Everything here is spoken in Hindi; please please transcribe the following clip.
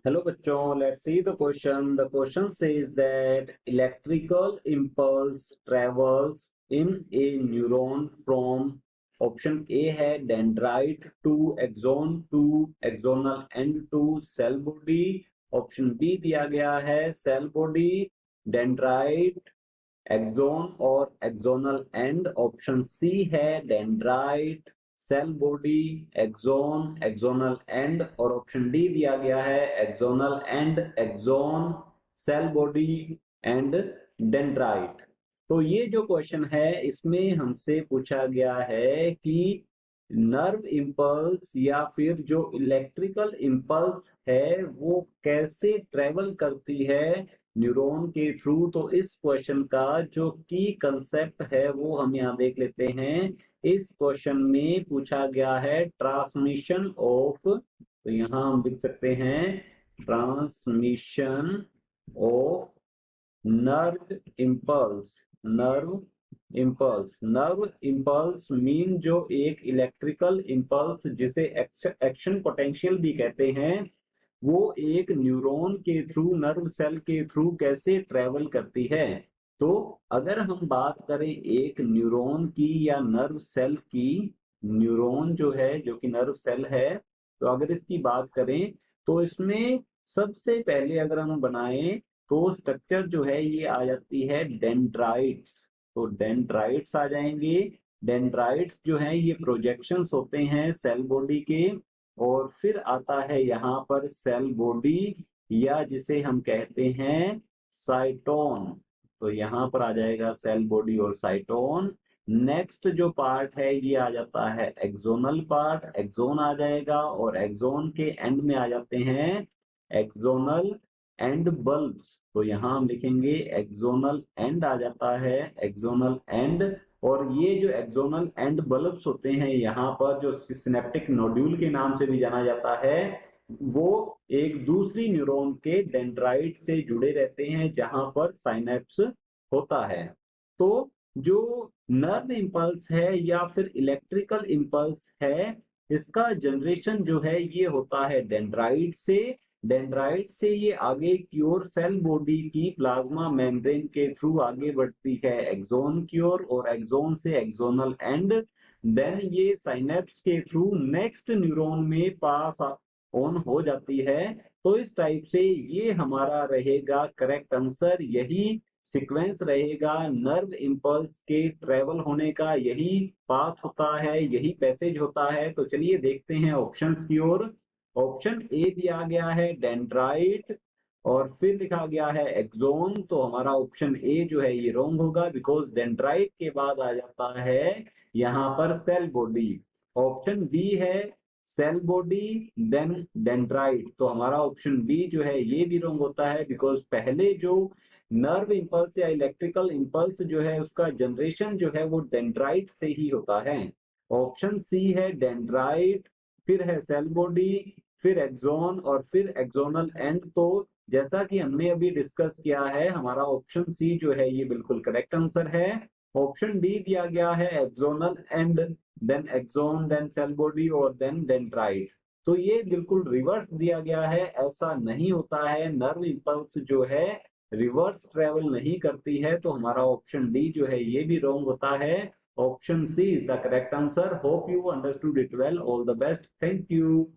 Hello बच्चों, let's see the question. The question says that electrical impulse travels in a neuron from option A है dendrite to axonal end to cell body. option B दिया गया है cell body, dendrite, एक्सोन और एक्सोनल एंड. ऑप्शन सी है dendrite, cell body, axon, axonal end. और ऑप्शन डी दिया गया है axonal end, axon, cell body and dendrite. तो ये जो क्वेश्चन है इसमें हमसे पूछा गया है कि नर्व इम्पल्स या फिर जो इलेक्ट्रिकल इम्पल्स है वो कैसे ट्रेवल करती है न्यूरॉन के थ्रू. तो इस क्वेश्चन का जो की कंसेप्ट है वो हम यहाँ देख लेते हैं. इस क्वेश्चन में पूछा गया है ट्रांसमिशन ऑफ, तो यहाँ हम लिख सकते हैं transmission of nerve impulse. Nerve impulse mean जो एक इलेक्ट्रिकल इम्पल्स जिसे एक्शन पोटेंशियल भी कहते हैं वो एक न्यूरॉन के थ्रू, नर्व सेल के थ्रू कैसे ट्रेवल करती है. तो अगर हम बात करें एक न्यूरॉन की या नर्व सेल की, न्यूरॉन जो है जो कि नर्व सेल है, तो अगर इसकी बात करें तो इसमें सबसे पहले अगर हम बनाएं तो स्ट्रक्चर जो है ये आ जाती है डेंड्राइट्स. तो डेंड्राइट्स आ जाएंगे. डेंड्राइट्स जो है ये प्रोजेक्शंस होते हैं सेल बॉडी के. और फिर आता है यहाँ पर सेल बॉडी या जिसे हम कहते हैं साइटोन. तो यहाँ पर आ जाएगा सेल बॉडी और साइटोन. नेक्स्ट जो पार्ट है ये आ जाता है एक्सोनल पार्ट, एक्सोन आ जाएगा. और एक्सोन के एंड में आ जाते हैं एक्सोनल एंड बल्ब्स. तो यहाँ हम लिखेंगे एक्सोनल एंड आ जाता है, एक्सोनल एंड. और ये जो एक्सोनल एंड बल्ब्स होते हैं यहाँ पर जो सिनेप्टिक नोड्यूल के नाम से भी जाना जाता है, वो एक दूसरी न्यूरॉन के डेंड्राइट से जुड़े रहते हैं जहां पर साइनेप्स होता है. तो जो नर्व इम्पल्स है या फिर इलेक्ट्रिकल इम्पल्स है, इसका जनरेशन जो है ये होता है डेंड्राइट से. डेंड्राइट से ये आगे की ओर सेल बॉडी की प्लाज्मा मेम्ब्रेन के थ्रू आगे बढ़ती है एक्सोन की ओर, और एक्सोन से एक्सोनल एंड. देन ये साइनेप्स के थ्रू नेक्स्ट न्यूरॉन में पास ऑन हो जाती है. तो इस टाइप से ये हमारा रहेगा करेक्ट आंसर. यही सीक्वेंस रहेगा नर्व इम्पल्स के ट्रेवल होने का, यही पाथ होता है, यही पैसेज होता है. तो चलिए देखते हैं ऑप्शंस की ओर. ऑप्शन ए दिया गया है डेंड्राइट और फिर लिखा गया है एक्सोन. तो हमारा ऑप्शन ए जो है ये रॉन्ग होगा, बिकॉज डेंड्राइट के बाद आ जाता है यहाँ पर सेल बॉडी. ऑप्शन बी है सेल बॉडी देन डेंड्राइट. तो हमारा ऑप्शन बी जो है ये भी रॉन्ग होता है, बिकॉज पहले जो नर्व इम्पल्स या इलेक्ट्रिकल इम्पल्स जो है उसका जनरेशन जो है वो डेंड्राइट से ही होता है. ऑप्शन सी है डेंड्राइट, फिर है सेल बॉडी, फिर एक्सोन और फिर एक्सोनल एंड. तो जैसा कि हमने अभी डिस्कस किया है, हमारा ऑप्शन सी जो है ये बिल्कुल करेक्ट आंसर है. ऑप्शन डी दिया गया है axonal end then axon then cell body और देन डेंड्राइट. तो ये बिल्कुल रिवर्स दिया गया है, ऐसा नहीं होता है. नर्व इम्पल्स जो है रिवर्स ट्रेवल नहीं करती है. तो हमारा ऑप्शन डी जो है ये भी रॉन्ग होता है. Option C is the correct answer. Hope you understood it well. All the best. Thank you.